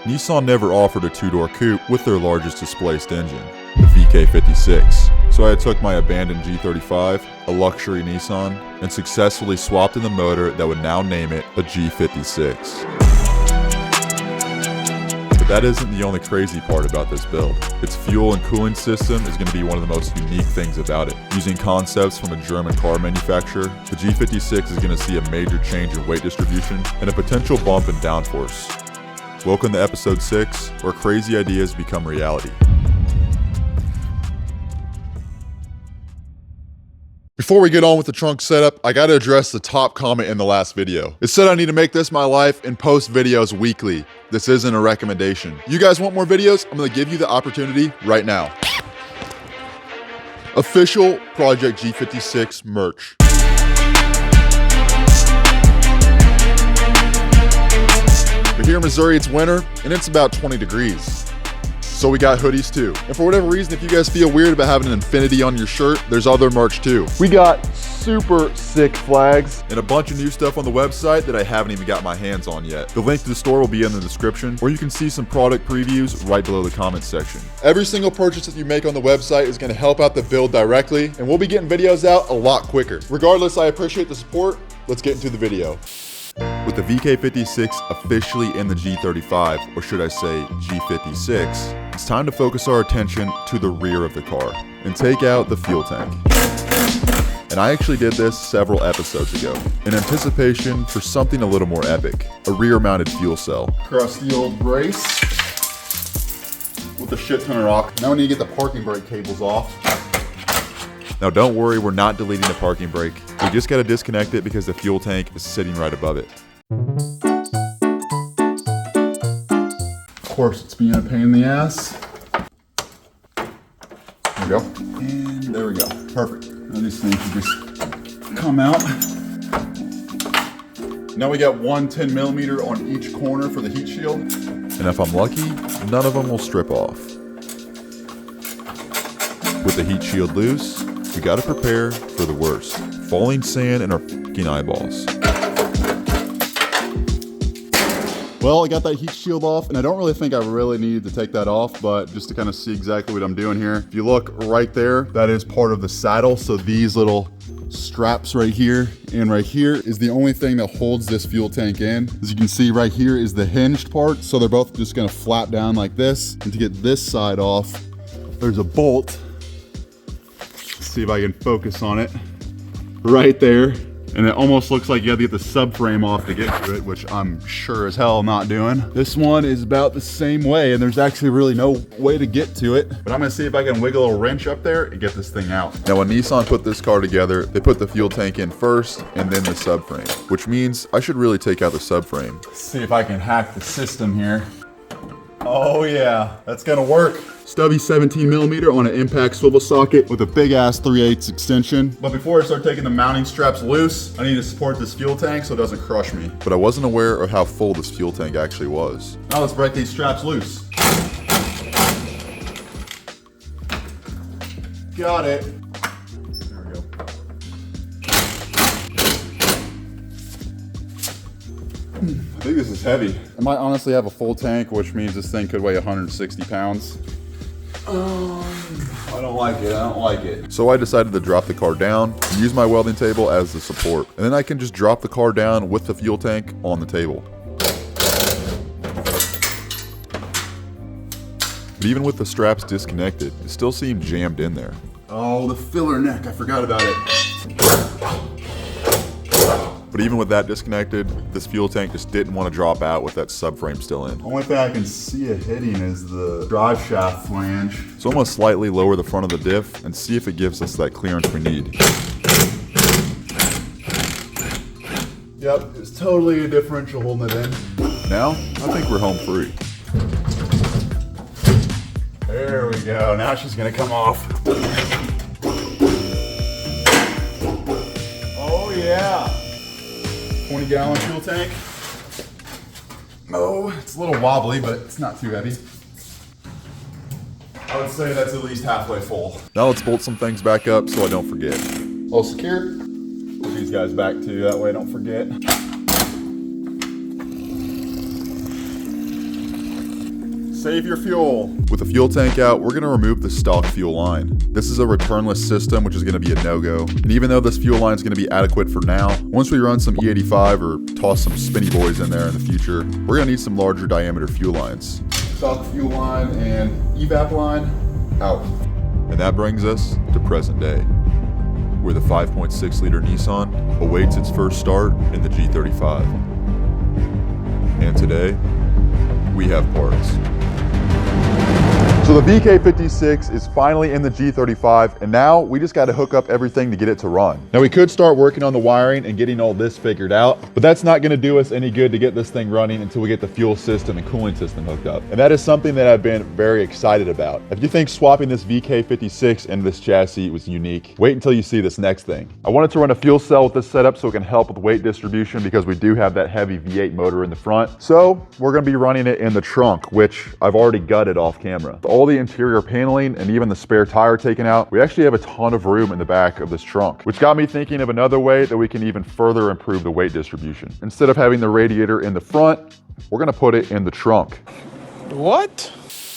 Nissan never offered a two-door coupe with their largest displaced engine, the VK56. So I took my abandoned G35, a luxury Nissan, and successfully swapped in the motor that would now name it a G56. But that isn't the only crazy part about this build. Its fuel and cooling system is going to be one of the most unique things about it. Using concepts from a German car manufacturer, the G56 is going to see a major change in weight distribution and a potential bump in downforce. Welcome to episode 6, where crazy ideas become reality. Before we get on with the trunk setup, I gotta address the top comment in the last video. It said I need to make this my life and post videos weekly. This isn't a recommendation. You guys want more videos? I'm gonna give you the opportunity right now. Official Project G56 merch. But here in Missouri, it's winter and it's about 20 degrees. So we got hoodies too. And for whatever reason, if you guys feel weird about having an infinity on your shirt, there's other merch too. We got super sick flags and a bunch of new stuff on the website that I haven't even got my hands on yet. The link to the store will be in the description, or you can see some product previews right below the comments section. Every single purchase that you make on the website is gonna help out the build directly, and we'll be getting videos out a lot quicker. Regardless, I appreciate the support. Let's get into the video. With the VK56 officially in the G35, or should I say G56, it's time to focus our attention to the rear of the car and take out the fuel tank. And I actually did this several episodes ago in anticipation for something a little more epic, a rear-mounted fuel cell. Across the old brace with a shit ton of rock. Now we need to get the parking brake cables off. Now don't worry, we're not deleting the parking brake. We just gotta disconnect it because the fuel tank is sitting right above it. Of course, it's being a pain in the ass. There we go. And there we go. Perfect. Now these things should just come out. Now we got one 10 millimeter on each corner for the heat shield. And if I'm lucky, none of them will strip off. With the heat shield loose, we gotta prepare for the worst. Falling sand in our fucking eyeballs. Well, I got that heat shield off, and I don't really think I really needed to take that off, but just to kind of see exactly what I'm doing here. If you look right there, that is part of the saddle. So these little straps right here and right here is the only thing that holds this fuel tank in. As you can see right here is the hinged part. So they're both just gonna flap down like this. And to get this side off, there's a bolt. Let's see if I can focus on it. Right there. And it almost looks like you have to get the subframe off to get to it, which I'm sure as hell not doing. This one is about the same way, and there's actually really no way to get to it. But I'm gonna see if I can wiggle a wrench up there and get this thing out. Now, when Nissan put this car together, they put the fuel tank in first and then the subframe, which means I should really take out the subframe. Let's see if I can hack the system here. Oh yeah, that's gonna work. Stubby 17 millimeter on an impact swivel socket with a big ass 3/8 extension. But before I start taking the mounting straps loose, I need to support this fuel tank so it doesn't crush me. But I wasn't aware of how full this fuel tank actually was. Now let's break these straps loose. Got it. There we go. I think this is heavy. I might honestly have a full tank, which means this thing could weigh 160 pounds. I don't like it, I don't like it. So I decided to drop the car down and use my welding table as the support. And then I can just drop the car down with the fuel tank on the table. But even with the straps disconnected, it still seemed jammed in there. Oh, the filler neck, I forgot about it. But even with that disconnected, this fuel tank just didn't want to drop out with that subframe still in. Only thing I can see it hitting is the drive shaft flange. So I'm gonna slightly lower the front of the diff and see if it gives us that clearance we need. Yep, it's totally a differential holding it in. Now, I think we're home free. There we go, now she's gonna come off. Oh yeah. 20-gallon fuel tank. Oh, it's a little wobbly, but it's not too heavy. I would say that's at least halfway full. Now let's bolt some things back up so I don't forget. All secure. Put these guys back too, that way I don't forget. Save your fuel. With the fuel tank out, we're gonna remove the stock fuel line. This is a returnless system, which is gonna be a no-go. And even though this fuel line is gonna be adequate for now, once we run some E85 or toss some spinny boys in there in the future, we're gonna need some larger diameter fuel lines. Stock fuel line and evap line out. And that brings us to present day, where the 5.6 liter Nissan awaits its first start in the G35. And today, we have parts. So the VK56 is finally in the G35, and now we just got to hook up everything to get it to run. Now we could start working on the wiring and getting all this figured out, but that's not going to do us any good to get this thing running until we get the fuel system and cooling system hooked up. And that is something that I've been very excited about. If you think swapping this VK56 into this chassis was unique, wait until you see this next thing. I wanted to run a fuel cell with this setup so it can help with weight distribution because we do have that heavy V8 motor in the front. So we're going to be running it in the trunk, which I've already gutted off camera. All the interior paneling and even the spare tire taken out, we actually have a ton of room in the back of this trunk, which got me thinking of another way that we can even further improve the weight distribution. Instead of having the radiator in the front, we're gonna put it in the trunk. What?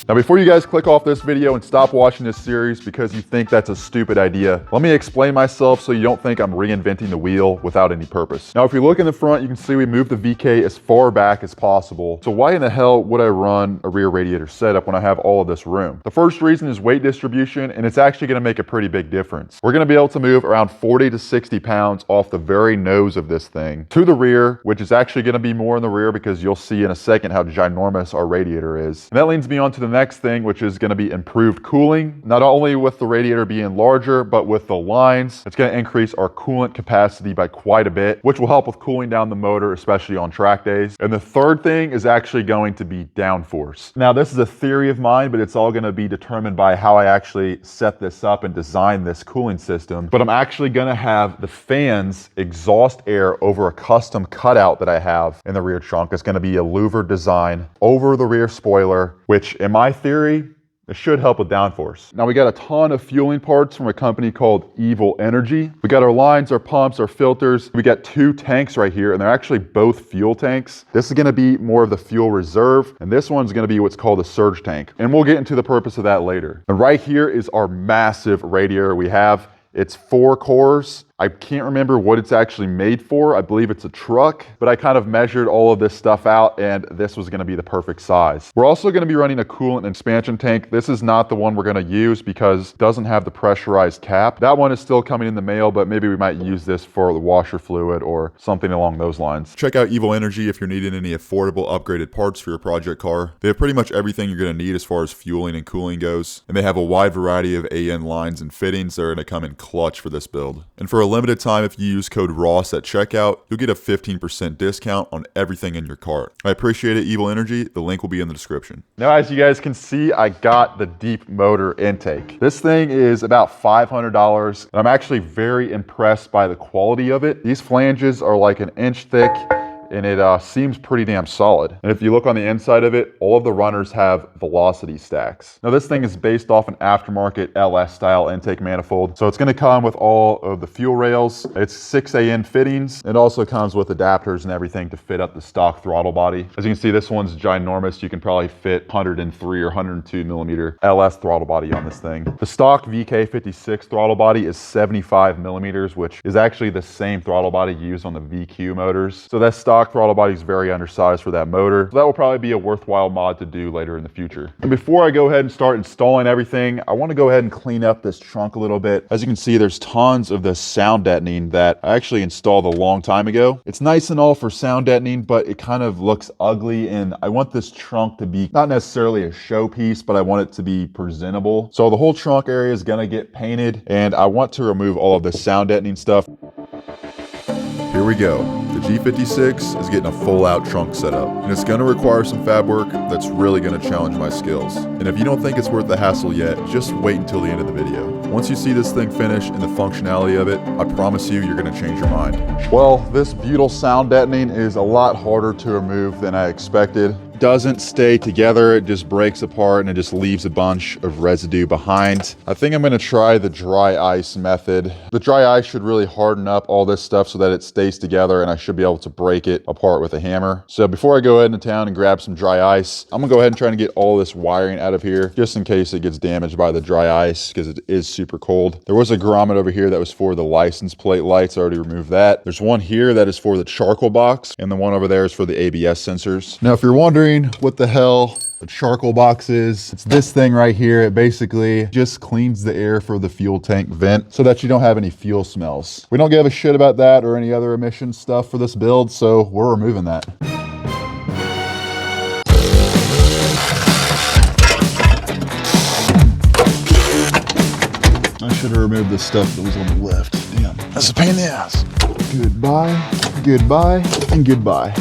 Now, before you guys click off this video and stop watching this series because you think that's a stupid idea, let me explain myself so you don't think I'm reinventing the wheel without any purpose. Now, if you look in the front, you can see we moved the VK as far back as possible. So why in the hell would I run a rear radiator setup when I have all of this room? The first reason is weight distribution, and it's actually gonna make a pretty big difference. We're gonna be able to move around 40 to 60 pounds off the very nose of this thing to the rear, which is actually gonna be more in the rear because you'll see in a second how ginormous our radiator is. And that leads me on to the next thing, which is going to be improved cooling, not only with the radiator being larger, but with the lines. It's going to increase our coolant capacity by quite a bit, which will help with cooling down the motor, especially on track days. And the third thing is actually going to be downforce. Now, this is a theory of mine, but it's all going to be determined by how I actually set this up and design this cooling system. But I'm actually going to have the fans exhaust air over a custom cutout that I have in the rear trunk. It's going to be a louver design over the rear spoiler, which in my theory, it should help with downforce. Now we got a ton of fueling parts from a company called Evil Energy. We got our lines, our pumps, our filters. We got 2 tanks right here, and they're actually both fuel tanks. This is gonna be more of the fuel reserve, and this one's gonna be what's called a surge tank. And we'll get into the purpose of that later. And right here is our massive radiator we have. It's 4 cores. I can't remember what it's actually made for. I believe it's a truck, but I kind of measured all of this stuff out and this was gonna be the perfect size. We're also gonna be running a coolant expansion tank. This is not the one we're gonna use because it doesn't have the pressurized cap. That one is still coming in the mail, but maybe we might use this for the washer fluid or something along those lines. Check out Evil Energy if you're needing any affordable upgraded parts for your project car. They have pretty much everything you're gonna need as far as fueling and cooling goes. And they have a wide variety of AN lines and fittings that are gonna come in clutch for this build. And for a limited time, if you use code ROSS at checkout, you'll get a 15% discount on everything in your cart. I appreciate it, Evil Energy. The link will be in the description. Now, as you guys can see, I got the deep motor intake. This thing is about $500, and I'm actually very impressed by the quality of it. These flanges are like 1 inch thick, and it seems pretty damn solid. And if you look on the inside of it, all of the runners have velocity stacks. Now this thing is based off an aftermarket LS style intake manifold. So it's gonna come with all of the fuel rails. It's 6 AN fittings. It also comes with adapters and everything to fit up the stock throttle body. As you can see, this one's ginormous. You can probably fit 103 or 102 millimeter LS throttle body on this thing. The stock VK56 throttle body is 75 millimeters, which is actually the same throttle body used on the VQ motors. So that stock throttle body is very undersized for that motor. So that will probably be a worthwhile mod to do later in the future. And before I go ahead and start installing everything, I want to go ahead and clean up this trunk a little bit. As you can see, there's tons of this sound deadening that I actually installed a long time ago. It's nice and all for sound deadening, but it kind of looks ugly, and I want this trunk to be not necessarily a showpiece, but I want it to be presentable. So the whole trunk area is gonna get painted, and I want to remove all of the sound deadening stuff. Here we go. The G56 is getting a full out trunk setup, and it's gonna require some fab work that's really gonna challenge my skills. And if you don't think it's worth the hassle yet, just wait until the end of the video. Once you see this thing finished and the functionality of it, I promise you, you're gonna change your mind. Well, this butyl sound deadening is a lot harder to remove than I expected. doesn't stay together. It just breaks apart and it just leaves a bunch of residue behind. I think I'm gonna try the dry ice method. The dry ice should really harden up all this stuff so that it stays together and I should be able to break it apart with a hammer. So before I go ahead into town and grab some dry ice, I'm gonna go ahead and try to get all this wiring out of here just in case it gets damaged by the dry ice because it is super cold. There was a grommet over here that was for the license plate lights. I already removed that. There's one here that is for the charcoal box and the one over there is for the ABS sensors. Now, if you're wondering what the hell the charcoal box is, it's this thing right here. It basically just cleans the air for the fuel tank vent so that you don't have any fuel smells. We don't give a shit about that or any other emission stuff for this build, so we're removing that. I should have removed the stuff that was on the left. Damn, that's a pain in the ass. Goodbye, goodbye, and goodbye.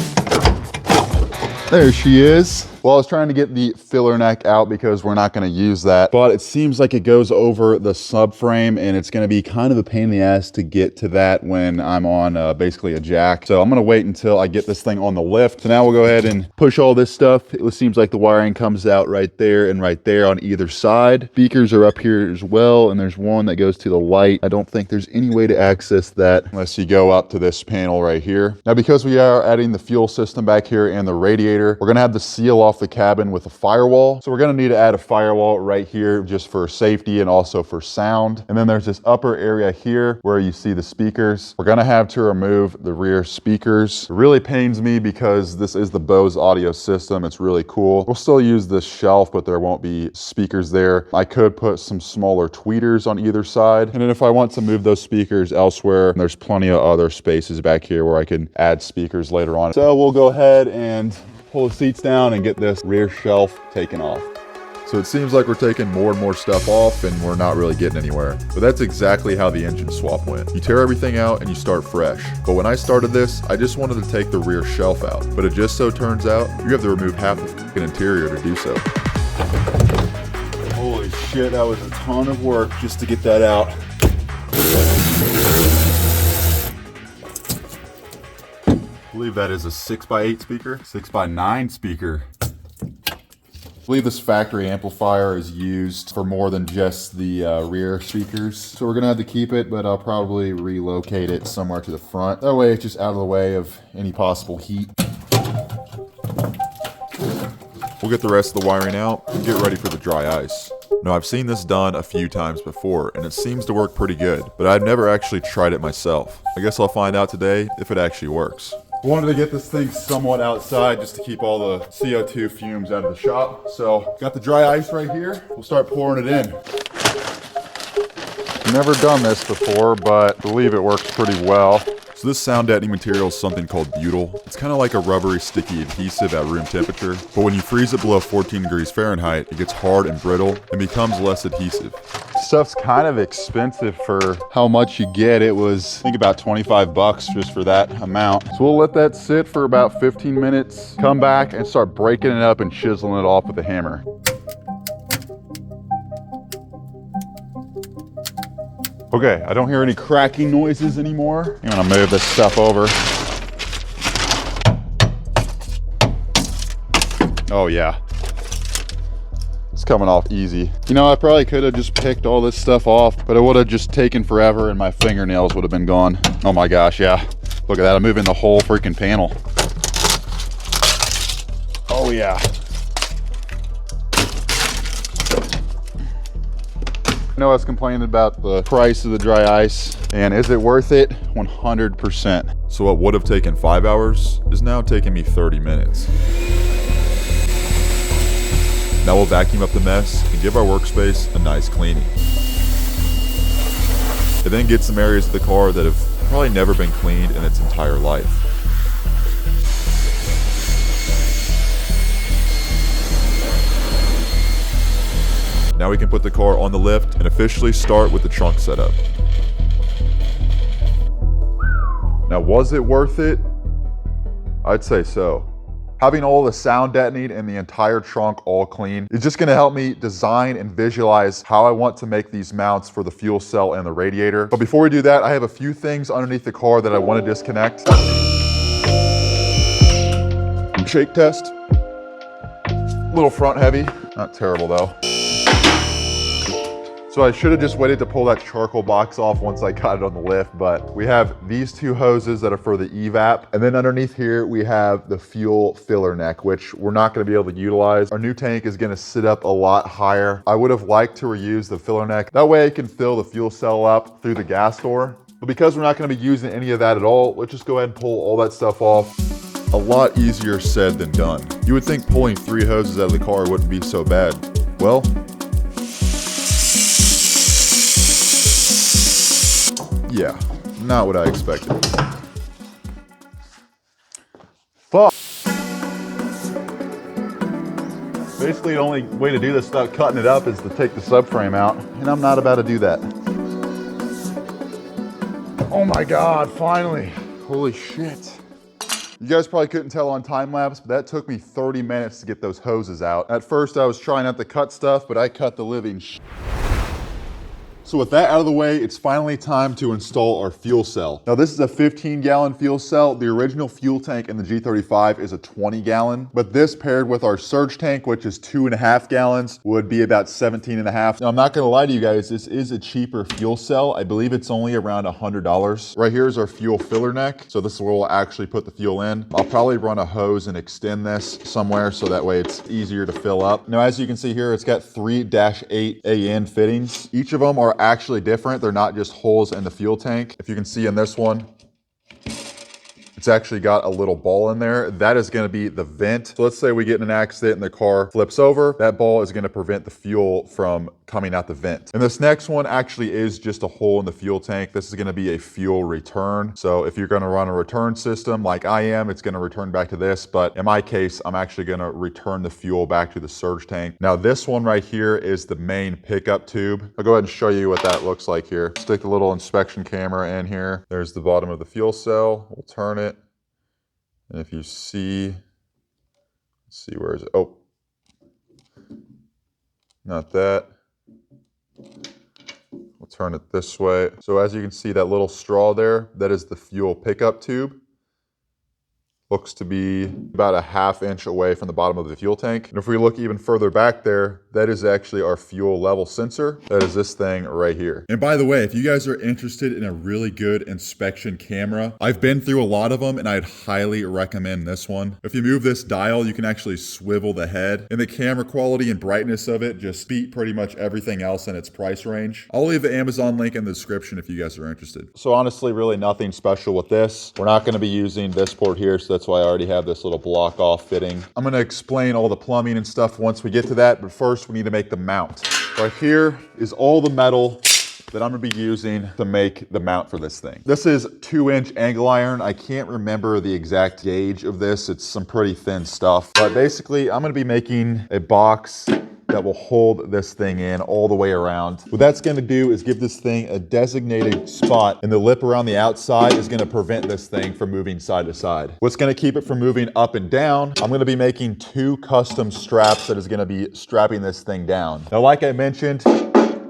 There she is. Well, I was trying to get the filler neck out because we're not going to use that, but it seems like it goes over the subframe and it's going to be kind of a pain in the ass to get to that when I'm on basically a jack. So I'm going to wait until I get this thing on the lift. So now we'll go ahead and push all this stuff. It seems like the wiring comes out right there and right there on either side. Speakers are up here as well, and there's one that goes to the light. I don't think there's any way to access that unless you go up to this panel right here. Now, because we are adding the fuel system back here and the radiator, we're going to have to seal off the cabin with a firewall. So we're going to need to add a firewall right here just for safety and also for sound. And then there's this upper area here where you see the speakers. We're going to have to remove the rear speakers. It really pains me because this is the Bose audio system. It's really cool. We'll still use this shelf, but there won't be speakers there. I could put some smaller tweeters on either side. And then if I want to move those speakers elsewhere, there's plenty of other spaces back here where I can add speakers later on. So we'll go ahead and pull the seats down and get this rear shelf taken off. So it seems like we're taking more and more stuff off and we're not really getting anywhere. But that's exactly how the engine swap went. You tear everything out and you start fresh. But when I started this, I just wanted to take the rear shelf out. But it just so turns out you have to remove half the fucking interior to do so. Holy shit, that was a ton of work just to get that out. I believe that is a 6x8 speaker, 6x9 speaker. I believe this factory amplifier is used for more than just the rear speakers. So we're gonna have to keep it, but I'll probably relocate it somewhere to the front. That way it's just out of the way of any possible heat. We'll get the rest of the wiring out and get ready for the dry ice. Now, I've seen this done a few times before, and it seems to work pretty good, but I've never actually tried it myself. I guess I'll find out today if it actually works. I wanted to get this thing somewhat outside just to keep all the CO2 fumes out of the shop. So, got the dry ice right here. We'll start pouring it in. Never done this before, but I believe it works pretty well. So this sound deadening material is something called butyl. It's kind of like a rubbery, sticky adhesive at room temperature, but when you freeze it below 14 degrees Fahrenheit, it gets hard and brittle and becomes less adhesive. Stuff's kind of expensive for how much you get. It was, I think, about 25 bucks just for that amount. So we'll let that sit for about 15 minutes, come back and start breaking it up and chiseling it off with a hammer. Okay, I don't hear any cracking noises anymore. I'm gonna move this stuff over. Oh yeah. It's coming off easy. You know, I probably could have just picked all this stuff off, but it would have just taken forever and my fingernails would have been gone. Oh my gosh, yeah. Look at that, I'm moving the whole freaking panel. Oh yeah. I know I was complaining about the price of the dry ice, and is it worth it? 100%. So what would have taken 5 hours is now taking me 30 minutes. Now we'll vacuum up the mess and give our workspace a nice cleaning. And then get some areas of the car that have probably never been cleaned in its entire life. Now we can put the car on the lift and officially start with the trunk setup. Now, was it worth it? I'd say so. Having all the sound deadening and the entire trunk all clean is just gonna help me design and visualize how I want to make these mounts for the fuel cell and the radiator. But before we do that, I have a few things underneath the car that I want to disconnect. Shake test. little front heavy, not terrible though. So I should have just waited to pull that charcoal box off once I got it on the lift, but we have these two hoses that are for the evap. And then underneath here, we have the fuel filler neck, which we're not gonna be able to utilize. Our new tank is gonna sit up a lot higher. I would have liked to reuse the filler neck. That way I can fill the fuel cell up through the gas door. But because we're not gonna be using any of that at all, let's just go ahead and pull all that stuff off. A lot easier said than done. You would think pulling 3 hoses out of the car wouldn't be so bad. Well, yeah, not what I expected. Fuck. Basically, the only way to do this without cutting it up is to take the subframe out, and I'm not about to do that. Oh my God, finally. Holy shit. You guys probably couldn't tell on time lapse, but that took me 30 minutes to get those hoses out. At first, I was trying not to cut stuff, but I cut the living shit. So with that out of the way, it's finally time to install our fuel cell. Now this is a 15-gallon fuel cell. The original fuel tank in the G35 is a 20-gallon, but this paired with our surge tank, which is 2.5 gallons, would be about 17.5. Now I'm not gonna lie to you guys, this is a cheaper fuel cell. I believe it's only around $100. Right here is our fuel filler neck. So this is where we'll actually put the fuel in. I'll probably run a hose and extend this somewhere so that way it's easier to fill up. Now as you can see here, it's got 3-8 AN fittings. Each of them are actually different. They're not just holes in the fuel tank. If you can see in this one, it's actually got a little ball in there. That is gonna be the vent. So let's say we get in an accident and the car flips over. That ball is gonna prevent the fuel from coming out the vent. And this next one actually is just a hole in the fuel tank. This is gonna be a fuel return. So if you're gonna run a return system like I am, it's gonna return back to this. But in my case, I'm actually gonna return the fuel back to the surge tank. Now this one right here is the main pickup tube. I'll go ahead and show you what that looks like here. Stick the little inspection camera in here. There's the bottom of the fuel cell. We'll turn it. And if you see, let's see, where is it? Oh, not that. We'll turn it this way. So as you can see, that little straw there, that is the fuel pickup tube. Looks to be about a 1/2 inch away from the bottom of the fuel tank. And if we look even further back there, that is actually our fuel level sensor. That is this thing right here. And by the way, if you guys are interested in a really good inspection camera, I've been through a lot of them and I'd highly recommend this one. If you move this dial, you can actually swivel the head, and the camera quality and brightness of it just beat pretty much everything else in its price range. I'll leave the Amazon link in the description if you guys are interested. So honestly, really nothing special with this. We're not gonna be using this port here, so that's why I already have this little block off fitting. I'm gonna explain all the plumbing and stuff once we get to that, but first we need to make the mount. Right here is all the metal that I'm gonna be using to make the mount for this thing. This is 2-inch angle iron. I can't remember the exact gauge of this. It's some pretty thin stuff, but basically I'm gonna be making a box that will hold this thing in all the way around. What that's gonna do is give this thing a designated spot, and the lip around the outside is gonna prevent this thing from moving side to side. What's gonna keep it from moving up and down, I'm gonna be making 2 custom straps that is gonna be strapping this thing down. Now, like I mentioned,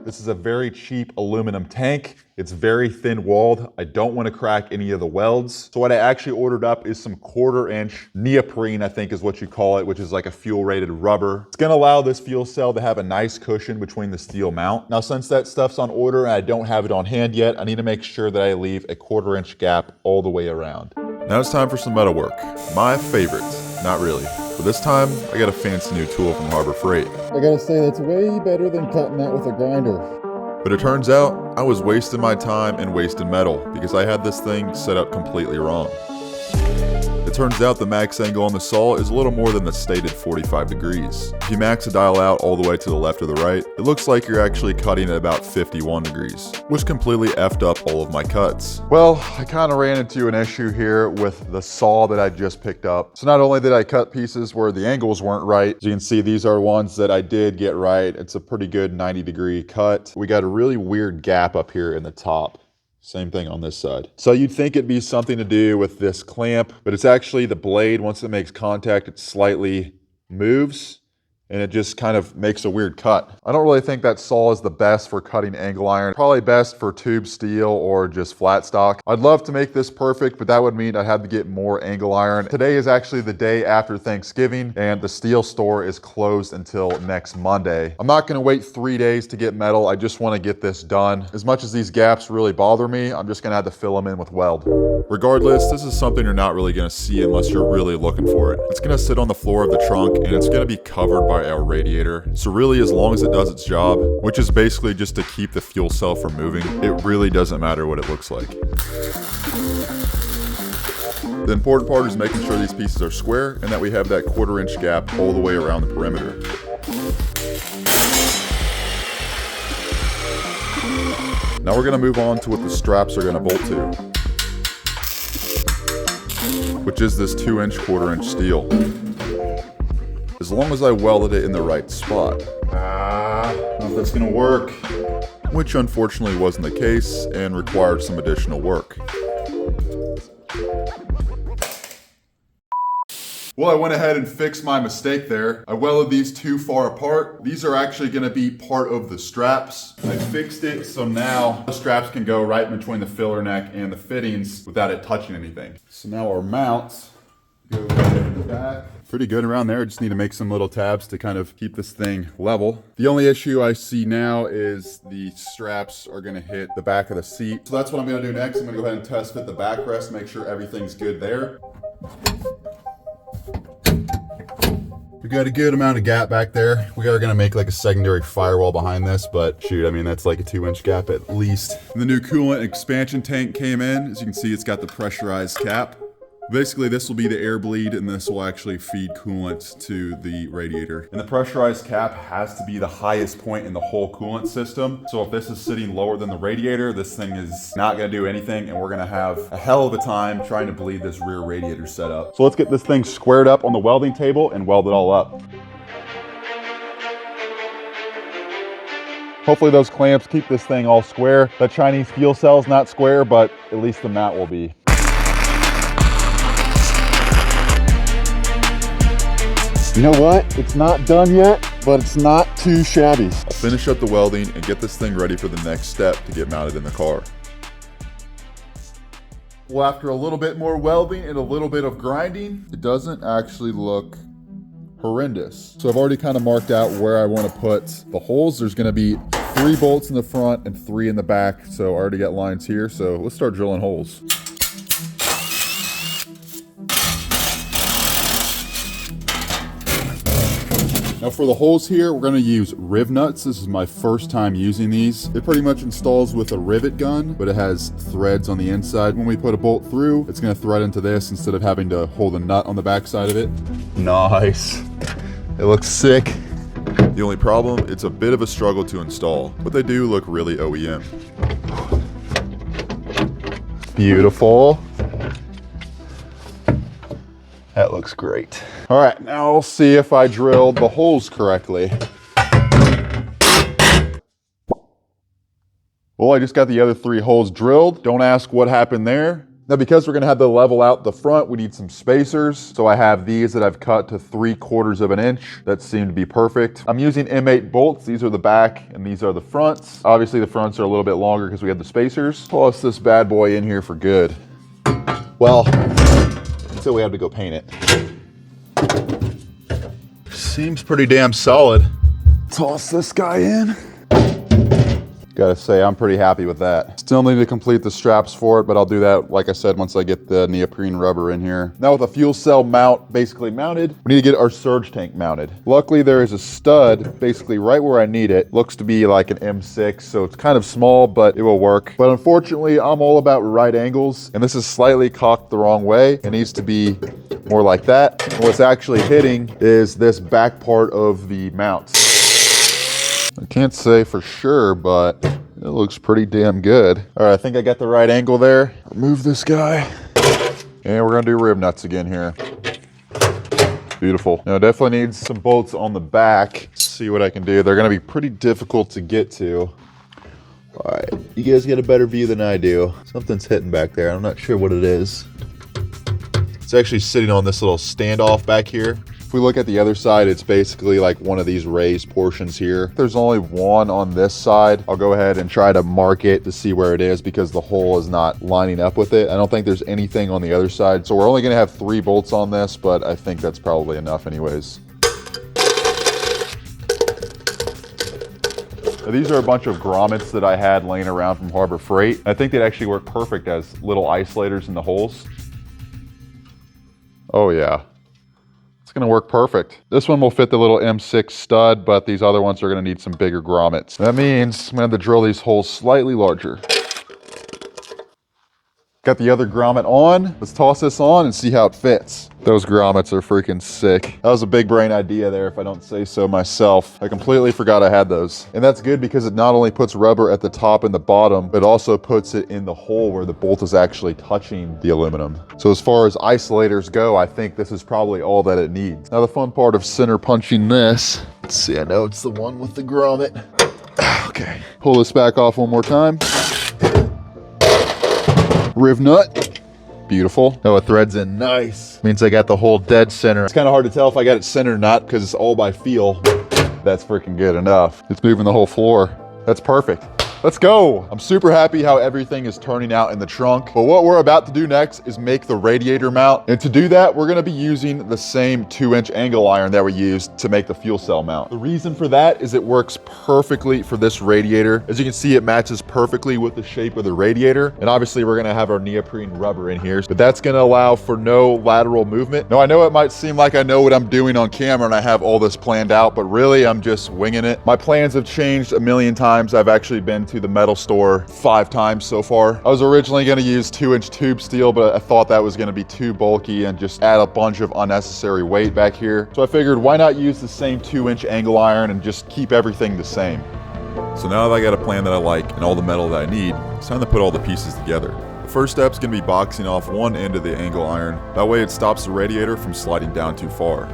this is a very cheap aluminum tank. It's very thin walled. I don't want to crack any of the welds. So what I actually ordered up is some 1/4 inch neoprene, I think is what you call it, which is like a fuel rated rubber. It's gonna allow this fuel cell to have a nice cushion between the steel mount. Now, since that stuff's on order and I don't have it on hand yet, I need to make sure that I leave a 1/4 inch gap all the way around. Now it's time for some metal work. My favorite, not really. But this time, I got a fancy new tool from Harbor Freight. I gotta say, that's way better than cutting that with a grinder. But it turns out, I was wasting my time and wasting metal because I had this thing set up completely wrong. It turns out the max angle on the saw is a little more than the stated 45 degrees. If you max the dial out all the way to the left or the right, it looks like you're actually cutting at about 51 degrees, which completely effed up all of my cuts. Well, I kind of ran into an issue here with the saw that I just picked up. So not only did I cut pieces where the angles weren't right, as you can see, these are ones that I did get right. It's a pretty good 90-degree cut. We got a really weird gap up here in the top. Same thing on this side. So you'd think it'd be something to do with this clamp, but it's actually the blade. Once it makes contact, it slightly moves, and it just kind of makes a weird cut. I don't really think that saw is the best for cutting angle iron. Probably best for tube steel or just flat stock. I'd love to make this perfect, but that would mean I'd have to get more angle iron. Today is actually the day after Thanksgiving, and the steel store is closed until next Monday. I'm not gonna wait 3 days to get metal. I just wanna get this done. As much as these gaps really bother me, I'm just gonna have to fill them in with weld. Regardless, this is something you're not really gonna see unless you're really looking for it. It's gonna sit on the floor of the trunk, and it's gonna be covered by our radiator. So really, as long as it does its job, which is basically just to keep the fuel cell from moving, it really doesn't matter what it looks like. The important part is making sure these pieces are square and that we have that 1/4 inch gap all the way around the perimeter. Now we're gonna move on to what the straps are gonna bolt to, which is this 2-inch 1/4 inch steel. As long as I welded it in the right spot. I don't know if that's gonna work. Which unfortunately wasn't the case and required some additional work. Well, I went ahead and fixed my mistake there. I welded these too far apart. These are actually gonna be part of the straps. I fixed it so now the straps can go right between the filler neck and the fittings without it touching anything. So now our mounts go right in the back. Pretty good around there. Just need to make some little tabs to kind of keep this thing level. The only issue I see now is the straps are gonna hit the back of the seat. So that's what I'm gonna do next. I'm gonna go ahead and test fit the backrest, make sure everything's good there. We got a good amount of gap back there. We are gonna make like a secondary firewall behind this, but shoot, I mean, that's like a 2-inch gap at least. The new coolant expansion tank came in. As you can see, it's got the pressurized cap. Basically, this will be the air bleed, and this will actually feed coolant to the radiator. And the pressurized cap has to be the highest point in the whole coolant system. So if this is sitting lower than the radiator, this thing is not gonna do anything, and we're gonna have a hell of a time trying to bleed this rear radiator setup. So let's get this thing squared up on the welding table and weld it all up. Hopefully those clamps keep this thing all square. That Chinese fuel cell's not square, but at least the mat will be. You know what? It's not done yet, but it's not too shabby. I'll finish up the welding and get this thing ready for the next step to get mounted in the car. Well, after a little bit more welding and a little bit of grinding, it doesn't actually look horrendous. So I've already kind of marked out where I want to put the holes. There's going to be 3 bolts in the front and 3 in the back. So I already got lines here. So let's start drilling holes. Now for the holes here, we're gonna use riv nuts. This is my first time using these. It pretty much installs with a rivet gun, but it has threads on the inside. When we put a bolt through, it's gonna thread into this instead of having to hold a nut on the back side of it. Nice. It looks sick. The only problem, it's a bit of a struggle to install, but they do look really OEM. Beautiful. That looks great. All right, now I'll see if I drilled the holes correctly. Well, I just got the other 3 holes drilled. Don't ask what happened there. Now, because we're gonna have to level out the front, we need some spacers. So I have these that I've cut to 3/4 of an inch. That seem to be perfect. I'm using M8 bolts. These are the back and these are the fronts. Obviously the fronts are a little bit longer because we have the spacers. Plus this bad boy in here for good. Well, until we have to go paint it. Seems pretty damn solid. Toss this guy in. Gotta say, I'm pretty happy with that. Still need to complete the straps for it, but I'll do that, like I said, once I get the neoprene rubber in here. Now with a fuel cell mount basically mounted, we need to get our surge tank mounted. Luckily, there is a stud basically right where I need it. Looks to be like an M6, so it's kind of small, but it will work. But unfortunately, I'm all about right angles, and this is slightly cocked the wrong way. It needs to be more like that. And what's actually hitting is this back part of the mount. I can't say for sure, but it looks pretty damn good. All right, I think I got the right angle there. Remove this guy. And we're gonna do rib nuts again here. Beautiful. Now, definitely needs some bolts on the back. Let's see what I can do. They're gonna be pretty difficult to get to. All right, you guys get a better view than I do. Something's hitting back there. I'm not sure what it is. It's actually sitting on this little standoff back here. If we look at the other side, it's basically like one of these raised portions here. There's only one on this side. I'll go ahead and try to mark it to see where it is because the hole is not lining up with it. I don't think there's anything on the other side. So we're only gonna have 3 bolts on this, but I think that's probably enough anyways. Now, these are a bunch of grommets that I had laying around from Harbor Freight. I think they'd actually work perfect as little isolators in the holes. Oh yeah. It's gonna work perfect. This one will fit the little M6 stud, but these other ones are gonna need some bigger grommets. That means I'm gonna have to drill these holes slightly larger. Got the other grommet on. Let's toss this on and see how it fits. Those grommets are freaking sick. That was a big brain idea there, if I don't say so myself. I completely forgot I had those. And that's good because it not only puts rubber at the top and the bottom, but also puts it in the hole where the bolt is actually touching the aluminum. So as far as isolators go, I think this is probably all that it needs. Now the fun part of center punching this, let's see, I know it's the one with the grommet. Okay, pull this back off one more time. Riv nut. Beautiful. Oh, it threads in nice. Means I got the hole dead center. It's kind of hard to tell if I got it centered or not because it's all by feel. That's freaking good enough. It's moving the whole floor. That's perfect. Let's go. I'm super happy how everything is turning out in the trunk. But what we're about to do next is make the radiator mount. And to do that, we're gonna be using the same 2-inch angle iron that we used to make the fuel cell mount. The reason for that is it works perfectly for this radiator. As you can see, it matches perfectly with the shape of the radiator. And obviously we're gonna have our neoprene rubber in here, but that's gonna allow for no lateral movement. Now I know it might seem like I know what I'm doing on camera and I have all this planned out, but really I'm just winging it. My plans have changed a million times. I've actually been to the metal store 5 times so far. I was originally going to use 2-inch tube steel, but I thought that was going to be too bulky and just add a bunch of unnecessary weight back here. So I figured why not use the same 2-inch angle iron and just keep everything the same. So now that I got a plan that I like and all the metal that I need, it's time to put all the pieces together. The first step is going to be boxing off one end of the angle iron. That way it stops the radiator from sliding down too far.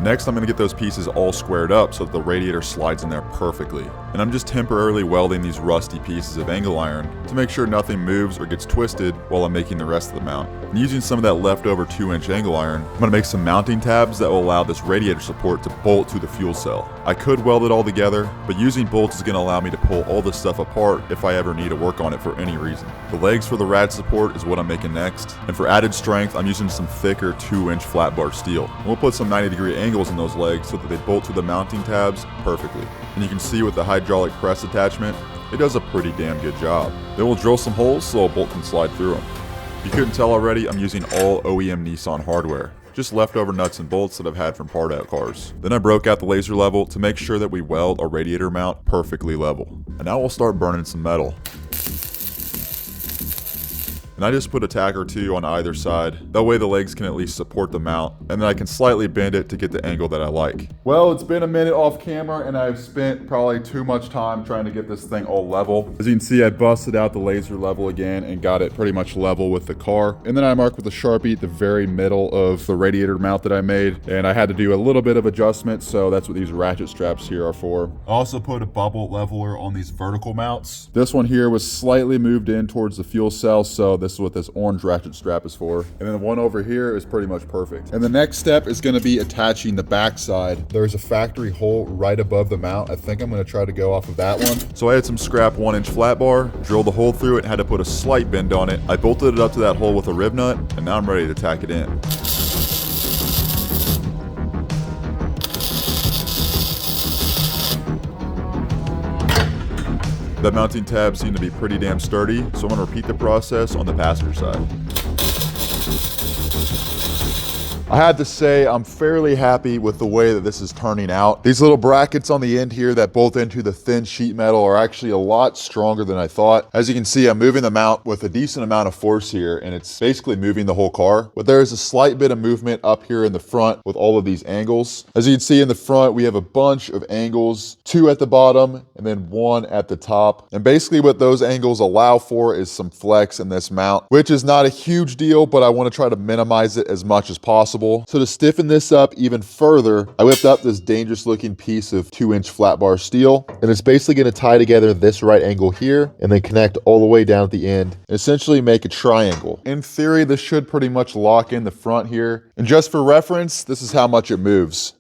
Next, I'm going to get those pieces all squared up so that the radiator slides in there perfectly. And I'm just temporarily welding these rusty pieces of angle iron to make sure nothing moves or gets twisted while I'm making the rest of the mount. And using some of that leftover 2-inch angle iron, I'm going to make some mounting tabs that will allow this radiator support to bolt to the fuel cell. I could weld it all together, but using bolts is going to allow me to pull all this stuff apart if I ever need to work on it for any reason. The legs for the rad support is what I'm making next. And for added strength, I'm using some thicker 2-inch flat bar steel. And we'll put some 90-degree angles in those legs so that they bolt to the mounting tabs perfectly. And you can see with the hydraulic press attachment, it does a pretty damn good job. Then we'll drill some holes so a bolt can slide through them. If you couldn't tell already, I'm using all OEM Nissan hardware. Just leftover nuts and bolts that I've had from part out cars. Then I broke out the laser level to make sure that we weld a radiator mount perfectly level. And now we'll start burning some metal. And I just put a tack or 2 on either side. That way the legs can at least support the mount, and then I can slightly bend it to get the angle that I like. Well, it's been a minute off camera and I've spent probably too much time trying to get this thing all level. As you can see, I busted out the laser level again and got it pretty much level with the car. And then I marked with a Sharpie the very middle of the radiator mount that I made. And I had to do a little bit of adjustment, so that's what these ratchet straps here are for. I also put a bubble leveler on these vertical mounts. This one here was slightly moved in towards the fuel cell, so this is what this orange ratchet strap is for. And then the one over here is pretty much perfect. And the next step is going to be attaching the back side. There's a factory hole right above the mount. I think I'm going to try to go off of that one. So I had some scrap 1-inch flat bar, drilled a hole through it, and had to put a slight bend on it. I bolted it up to that hole with a rib nut, and now I'm ready to tack it in. That mounting tab seemed to be pretty damn sturdy, so I'm going to repeat the process on the passenger side. I had to say I'm fairly happy with the way that this is turning out. These little brackets on the end here that bolt into the thin sheet metal are actually a lot stronger than I thought. As you can see, I'm moving the mount with a decent amount of force here, and it's basically moving the whole car. But there is a slight bit of movement up here in the front with all of these angles. As you can see in the front, we have a bunch of angles, 2 at the bottom and then 1 at the top. And basically what those angles allow for is some flex in this mount, which is not a huge deal, but I want to try to minimize it as much as possible. possible. So to stiffen this up even further, I whipped up this dangerous looking piece of 2-inch flat bar steel, and it's basically going to tie together this right angle here and then connect all the way down at the end and essentially make a triangle. In theory, this should pretty much lock in the front here. And just for reference, this is how much it moves.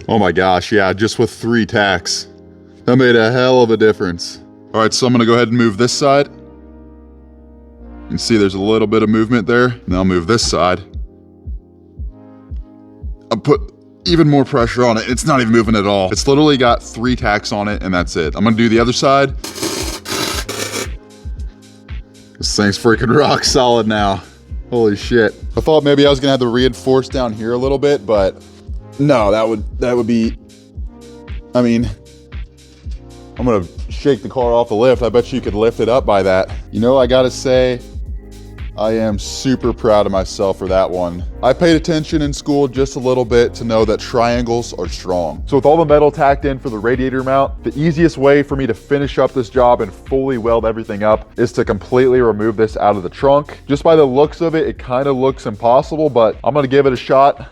Oh my gosh, yeah, just with 3 tacks. That made a hell of a difference. All right, so I'm gonna go ahead and move this side. You can see there's a little bit of movement there. Now I'll move this side. I'll put even more pressure on it. It's not even moving at all. It's literally got 3 tacks on it and that's it. I'm gonna do the other side. This thing's freaking rock solid now. Holy shit. I thought maybe I was gonna have to reinforce down here a little bit, but no, that would be, I mean, I'm gonna shake the car off the lift. I bet you could lift it up by that. You know, I gotta say, I am super proud of myself for that one. I paid attention in school just a little bit to know that triangles are strong. So with all the metal tacked in for the radiator mount, the easiest way for me to finish up this job and fully weld everything up is to completely remove this out of the trunk. Just by the looks of it, it kind of looks impossible, but I'm gonna give it a shot.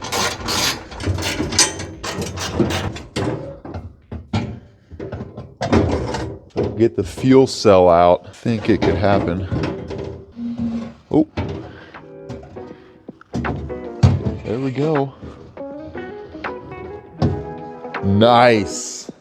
Get the fuel cell out. I think it could happen. Oh. There we go. Nice.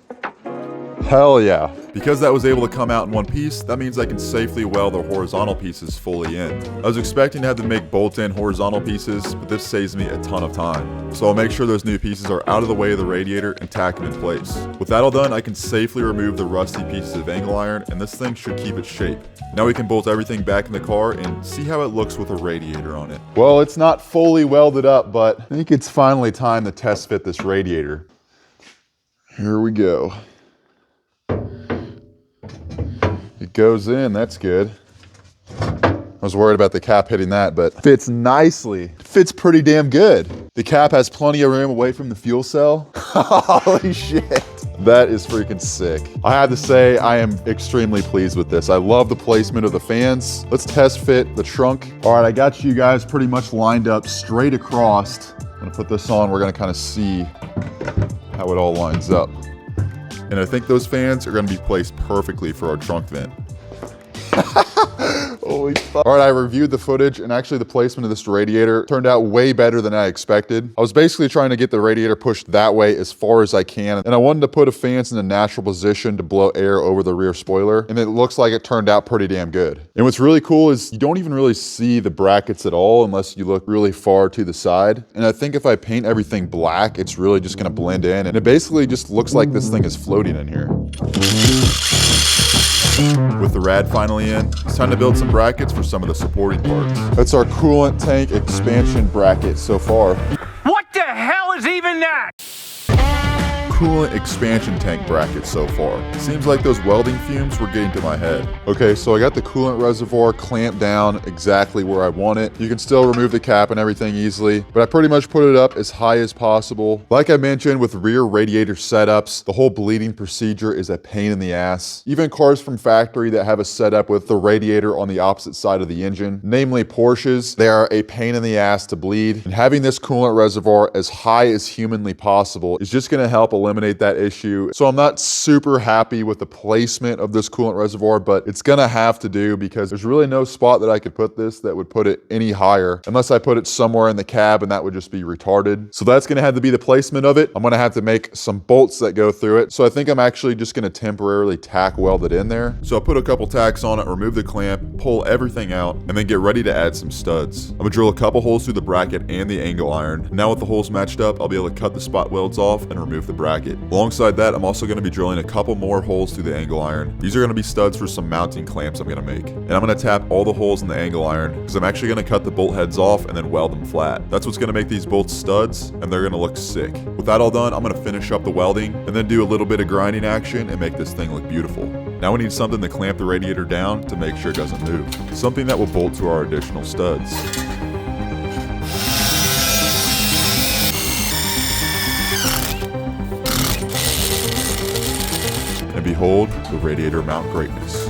Hell yeah. Because that was able to come out in one piece, that means I can safely weld the horizontal pieces fully in. I was expecting to have to make bolt-in horizontal pieces, but this saves me a ton of time. So I'll make sure those new pieces are out of the way of the radiator and tack them in place. With that all done, I can safely remove the rusty pieces of angle iron, and this thing should keep its shape. Now we can bolt everything back in the car and see how it looks with a radiator on it. Well, it's not fully welded up, but I think it's finally time to test fit this radiator. Here we go. It goes in, that's good. I was worried about the cap hitting that, but fits nicely. Fits pretty damn good. The cap has plenty of room away from the fuel cell. Holy shit. That is freaking sick. I have to say, I am extremely pleased with this. I love the placement of the fans. Let's test fit the trunk. All right, I got you guys pretty much lined up straight across. I'm gonna put this on, we're gonna kind of see how it all lines up. And I think those fans are gonna be placed perfectly for our trunk vent. Holy fuck. All right, I reviewed the footage, and actually the placement of this radiator turned out way better than I expected. I was basically trying to get the radiator pushed that way as far as I can, and I wanted to put a fans in a natural position to blow air over the rear spoiler, and it looks like it turned out pretty damn good. And what's really cool is you don't even really see the brackets at all unless you look really far to the side. And I think if I paint everything black, it's really just gonna blend in, and it basically just looks like this thing is floating in here. With the rad finally in, it's time to build some brackets for some of the supporting parts. That's our coolant tank expansion bracket so far. What the hell is even that? Coolant expansion tank bracket so far. Seems like those welding fumes were getting to my head. Okay, so I got the coolant reservoir clamped down exactly where I want it. You can still remove the cap and everything easily, but I pretty much put it up as high as possible. Like I mentioned, with rear radiator setups, the whole bleeding procedure is a pain in the ass. Even cars from factory that have a setup with the radiator on the opposite side of the engine, namely Porsches, they are a pain in the ass to bleed. And having this coolant reservoir as high as humanly possible is just gonna help eliminate that issue. So I'm not super happy with the placement of this coolant reservoir, but it's gonna have to do because there's really no spot that I could put this that would put it any higher unless I put it somewhere in the cab, and that would just be retarded. So that's gonna have to be the placement of it. I'm gonna have to make some bolts that go through it. So I think I'm actually just gonna temporarily tack weld it in there. So I put a couple tacks on it, remove the clamp, pull everything out, and then get ready to add some studs. I'm gonna drill a couple holes through the bracket and the angle iron. Now with the holes matched up, I'll be able to cut the spot welds off and remove the bracket. Alongside that, I'm also going to be drilling a couple more holes through the angle iron. These are going to be studs for some mounting clamps I'm going to make. And I'm going to tap all the holes in the angle iron because I'm actually going to cut the bolt heads off and then weld them flat. That's what's going to make these bolts studs, and they're going to look sick. With that all done, I'm going to finish up the welding and then do a little bit of grinding action and make this thing look beautiful. Now we need something to clamp the radiator down to make sure it doesn't move. Something that will bolt to our additional studs. And behold, the radiator mount greatness.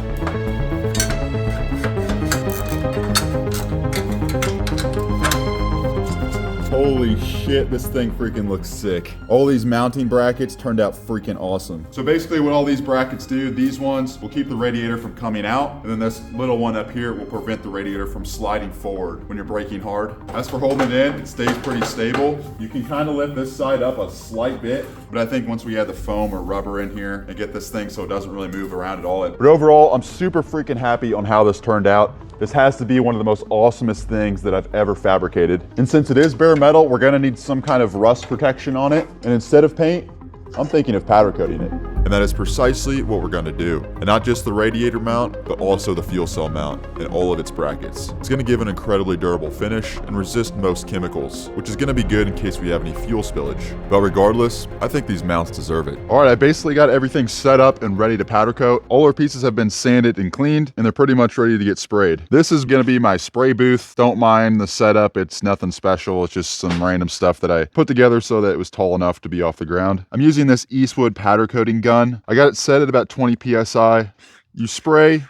Holy shit, this thing freaking looks sick. All these mounting brackets turned out freaking awesome. So basically what all these brackets do, these ones will keep the radiator from coming out, and then this little one up here will prevent the radiator from sliding forward when you're braking hard. As for holding it in, it stays pretty stable. You can kind of lift this side up a slight bit, but I think once we add the foam or rubber in here and get this thing so it doesn't really move around at all. But overall, I'm super freaking happy on how this turned out. This has to be one of the most awesomest things that I've ever fabricated. And since it is bare metal, we're gonna need some kind of rust protection on it. And instead of paint, I'm thinking of powder coating it. And that is precisely what we're gonna do. And not just the radiator mount, but also the fuel cell mount and all of its brackets. It's gonna give an incredibly durable finish and resist most chemicals, which is gonna be good in case we have any fuel spillage. But regardless, I think these mounts deserve it. All right, I basically got everything set up and ready to powder coat. All our pieces have been sanded and cleaned, and they're pretty much ready to get sprayed. This is gonna be my spray booth. Don't mind the setup, it's nothing special. It's just some random stuff that I put together so that it was tall enough to be off the ground. I'm using this Eastwood powder coating gun. I got it set at about 20 PSI. You spray,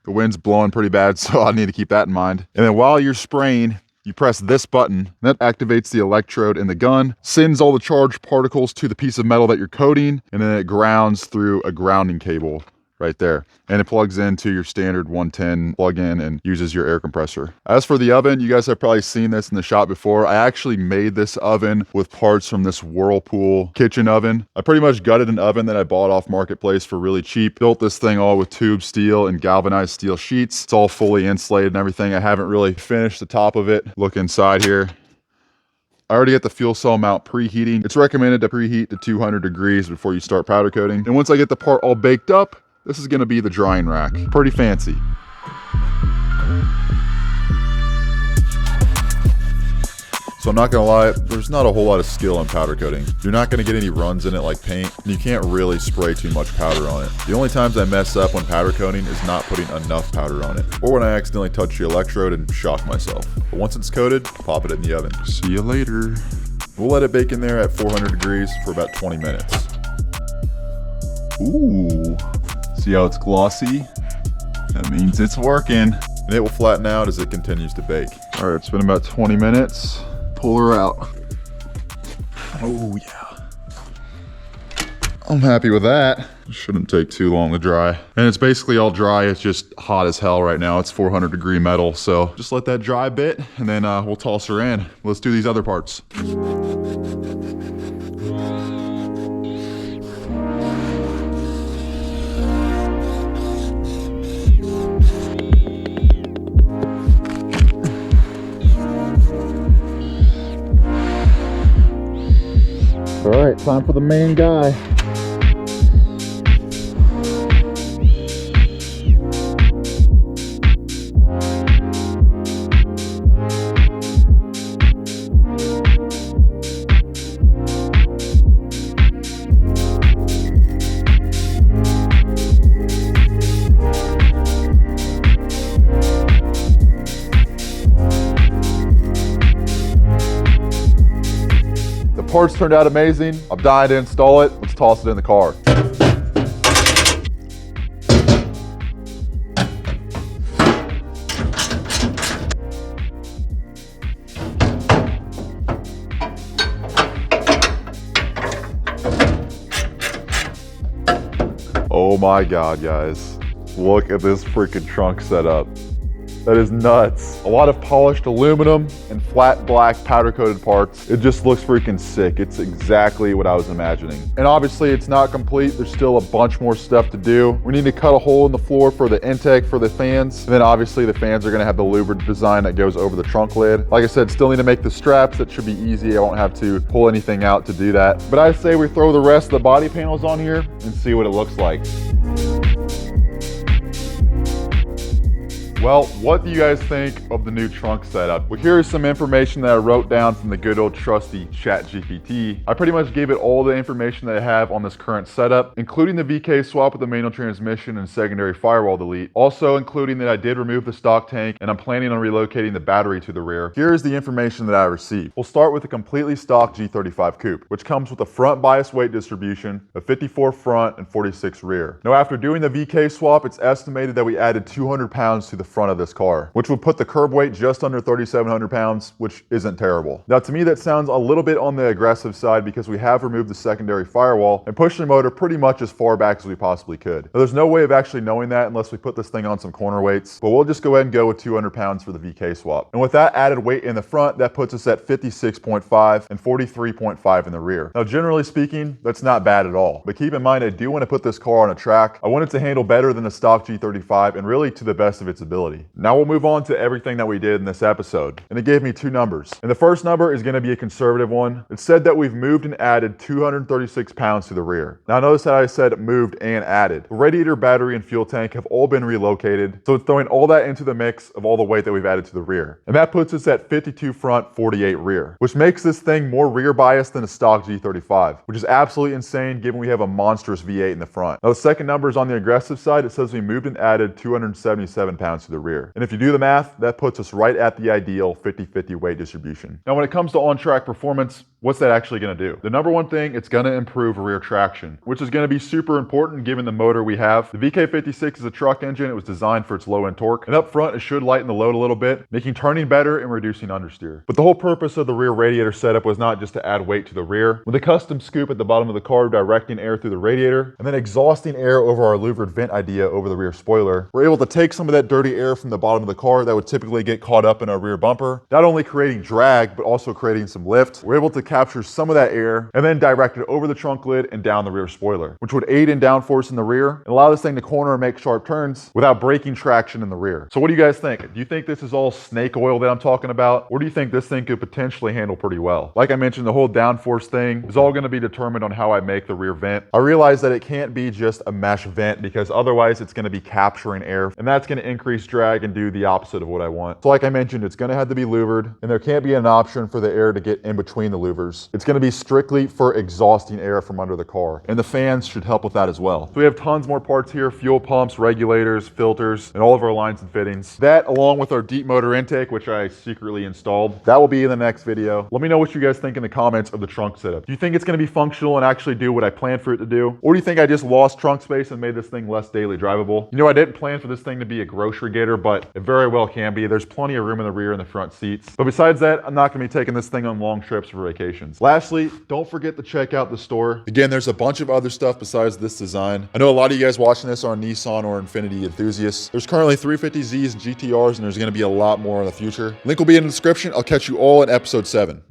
the wind's blowing pretty bad, so I need to keep that in mind. And then while you're spraying, you press this button, that activates the electrode in the gun, sends all the charged particles to the piece of metal that you're coating, and then it grounds through a grounding cable right there. And it plugs into your standard 110 plug-in and uses your air compressor. As for the oven, you guys have probably seen this in the shop before. I actually made this oven with parts from this Whirlpool kitchen oven. I pretty much gutted an oven that I bought off Marketplace for really cheap. Built this thing all with tube steel and galvanized steel sheets. It's all fully insulated and everything. I haven't really finished the top of it. Look inside here. I already got the fuel cell mount preheating. It's recommended to preheat to 200 degrees before you start powder coating. And once I get the part all baked up, this is gonna be the drying rack. Pretty fancy. So I'm not gonna lie, there's not a whole lot of skill in powder coating. You're not gonna get any runs in it like paint, and you can't really spray too much powder on it. The only times I mess up when powder coating is not putting enough powder on it, or when I accidentally touch the electrode and shock myself. But once it's coated, pop it in the oven. See you later. We'll let it bake in there at 400 degrees for about 20 minutes. Ooh. See how it's glossy? That means it's working. And it will flatten out as it continues to bake. All right, it's been about 20 minutes. Pull her out. Oh yeah. I'm happy with that. Shouldn't take too long to dry. And it's basically all dry. It's just hot as hell right now. It's 400 degree metal. So just let that dry a bit and then we'll toss her in. Let's do these other parts. All right, time for the main guy. Parts turned out amazing. I'm dying to install it. Let's toss it in the car. Oh my God, guys. Look at this freaking trunk setup. That is nuts. A lot of polished aluminum and flat black powder coated parts. It just looks freaking sick. It's exactly what I was imagining. And obviously it's not complete. There's still a bunch more stuff to do. We need to cut a hole in the floor for the intake for the fans. And then obviously the fans are gonna have the louvered design that goes over the trunk lid. Like I said, still need to make the straps. That should be easy. I won't have to pull anything out to do that. But I say we throw the rest of the body panels on here and see what it looks like. Well, what do you guys think of the new trunk setup? Well, here is some information that I wrote down from the good old trusty ChatGPT. I pretty much gave it all the information that I have on this current setup, including the VK swap with the manual transmission and secondary firewall delete. Also including that I did remove the stock tank and I'm planning on relocating the battery to the rear. Here is the information that I received. We'll start with a completely stock G35 Coupe, which comes with a front bias weight distribution, a 54 front and 46 rear. Now after doing the VK swap, it's estimated that we added 200 pounds to the front of this car, which would put the curb weight just under 3,700 pounds, which isn't terrible. Now, to me, that sounds a little bit on the aggressive side because we have removed the secondary firewall and pushed the motor pretty much as far back as we possibly could. Now, there's no way of actually knowing that unless we put this thing on some corner weights, but we'll just go ahead and go with 200 pounds for the VK swap. And with that added weight in the front, that puts us at 56.5 and 43.5 in the rear. Now, generally speaking, that's not bad at all, but keep in mind, I do want to put this car on a track. I want it to handle better than the stock G35 and really to the best of its ability. Now we'll move on to everything that we did in this episode, and it gave me two numbers. And the first number is going to be a conservative one. It said that we've moved and added 236 pounds to the rear. Now notice that I said moved and added. The radiator, battery, and fuel tank have all been relocated, so it's throwing all that into the mix of all the weight that we've added to the rear. And that puts us at 52 front, 48 rear, which makes this thing more rear biased than a stock G35, which is absolutely insane given we have a monstrous V8 in the front. Now the second number is on the aggressive side. It says we moved and added 277 pounds to the rear. And if you do the math, that puts us right at the ideal 50-50 weight distribution. Now when it comes to on-track performance, what's that actually going to do? The number one thing, it's going to improve rear traction, which is going to be super important given the motor we have. The VK56 is a truck engine. It was designed for its low-end torque. And up front, it should lighten the load a little bit, making turning better and reducing understeer. But the whole purpose of the rear radiator setup was not just to add weight to the rear. With a custom scoop at the bottom of the car directing air through the radiator and then exhausting air over our louvered vent idea over the rear spoiler, we're able to take some of that dirty air from the bottom of the car that would typically get caught up in our rear bumper, not only creating drag, but also creating some lift. We're able to capture some of that air and then direct it over the trunk lid and down the rear spoiler, which would aid in downforce in the rear and allow this thing to corner and make sharp turns without breaking traction in the rear. So what do you guys think? Do you think this is all snake oil that I'm talking about? Or do you think this thing could potentially handle pretty well? Like I mentioned, the whole downforce thing is all going to be determined on how I make the rear vent. I realize that it can't be just a mesh vent because otherwise it's going to be capturing air and that's going to increase drag and do the opposite of what I want. So like I mentioned, it's going to have to be louvered and there can't be an option for the air to get in between the louvers. It's going to be strictly for exhausting air from under the car, and the fans should help with that as well. So we have tons more parts here: fuel pumps, regulators, filters, and all of our lines and fittings. That, along with our deep motor intake, which I secretly installed, that will be in the next video. Let me know what you guys think in the comments of the trunk setup. Do you think it's going to be functional and actually do what I planned for it to do? Or do you think I just lost trunk space and made this thing less daily drivable? You know, I didn't plan for this thing to be a grocery gator, but it very well can be. There's plenty of room in the rear and the front seats. But besides that, I'm not going to be taking this thing on long trips for vacations. Lastly, don't forget to check out the store. Again, there's a bunch of other stuff besides this design. I know a lot of you guys watching this are Nissan or Infiniti enthusiasts. There's currently 350Zs and GTRs, and there's going to be a lot more in the future. Link will be in the description. I'll catch you all in episode 7.